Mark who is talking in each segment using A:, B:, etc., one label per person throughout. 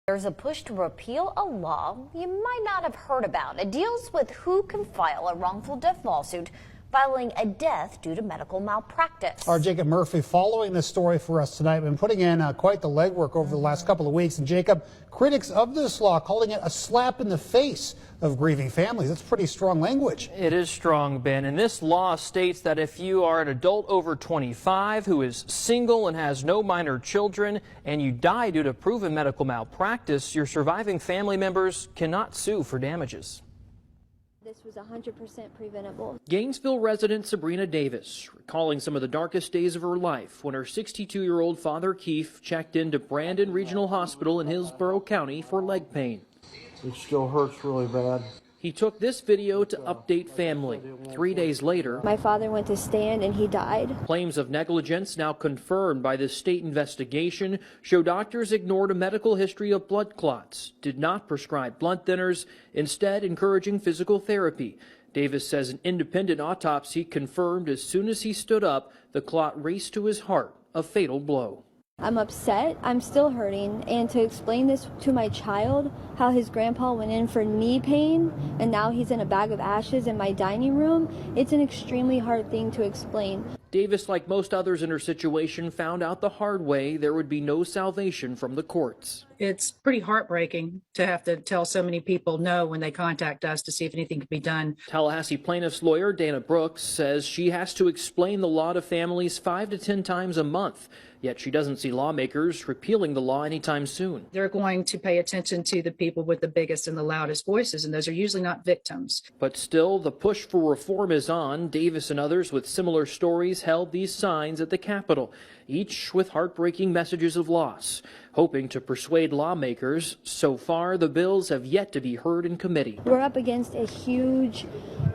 A: There's a push to repeal a law you might not have heard about. It deals with who can file a wrongful death lawsuit filing a death due to medical malpractice.
B: Our Jacob Murphy following this story for us tonight. Been putting in quite the legwork over the last couple of weeks. And Jacob, critics of this law calling it a slap in the face of grieving families. That's pretty strong language.
C: It is strong, Ben. And this law states that if you are an adult over 25 who is single and has no minor children and you die due to proven medical malpractice, your surviving family members cannot sue for damages.
D: This was 100% preventable.
C: Gainesville resident Sabrina Davis recalling some of the darkest days of her life when her 62-year-old father Keith checked into Brandon Regional Hospital in Hillsborough County for leg pain.
E: It still hurts really bad.
C: He took this video to update family. 3 days later,
D: My father went to stand and he died.
C: claims of negligence, now confirmed by the state investigation, show doctors ignored a medical history of blood clots, did not prescribe blood thinners, instead encouraging physical therapy. Davis says an independent autopsy confirmed as soon as he stood up, the clot raced to his heart, a fatal blow.
D: I'm upset. I'm still hurting. And to explain this to my child, how his grandpa went in for knee pain and now he's in a bag of ashes in my dining room, it's an extremely hard thing to explain.
C: Davis, like most others in her situation, found out the hard way there would be no salvation from the courts.
F: It's pretty heartbreaking to have to tell so many people no when they contact us to see if anything can be done.
C: Tallahassee plaintiff's lawyer Dana Brooks says she has to explain the law to families 5 to 10 times a month, yet she doesn't see lawmakers repealing the law anytime soon.
F: They're going to pay attention to the people with the biggest and the loudest voices, and those are usually not victims.
C: But still, the push for reform is on. Davis and others with similar stories held these signs at the Capitol, each with heartbreaking messages of loss, hoping to persuade lawmakers. So far, the bills have yet to be heard in committee.
D: We're up against a huge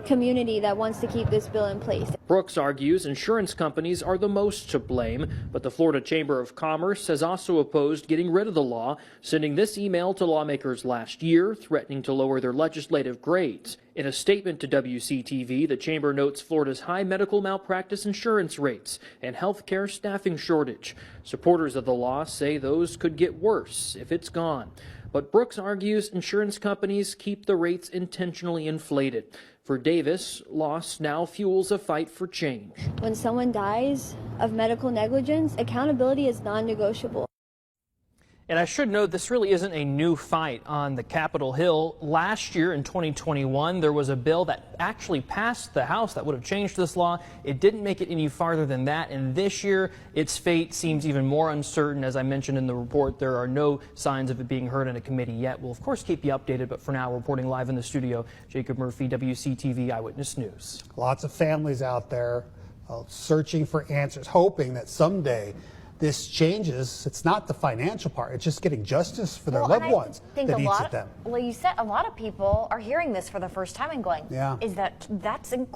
D: community that wants to keep this bill in place.
C: Brooks argues insurance companies are the most to blame, but the Florida Chamber of Commerce has also opposed getting rid of the law, sending this email to lawmakers last year, threatening to lower their legislative grades. In a statement to WCTV, the chamber notes Florida's high medical malpractice insurance rates and healthcare staffing shortage. Supporters of the law say those could get worse if it's gone. But Brooks argues insurance companies keep the rates intentionally inflated. For Davis, loss now fuels a fight for change.
D: When someone dies of medical negligence, accountability is non-negotiable.
C: And I should note this really isn't a new fight on the Capitol Hill. Last year in 2021, there was a bill that actually passed the House that would have changed this law. It didn't make it any farther than that. And this year, its fate seems even more uncertain. As I mentioned in the report, there are no signs of it being heard in a committee yet. We'll, of course, keep you updated. But for now, reporting live in the studio, Jacob Murphy, WCTV Eyewitness News.
B: Lots of families out there searching for answers, hoping that someday this changes. It's not the financial part. It's just getting justice for their loved ones that eats at them.
A: Well, you said a lot of people are hearing this for the first time and going,
B: yeah,
A: that's incredible.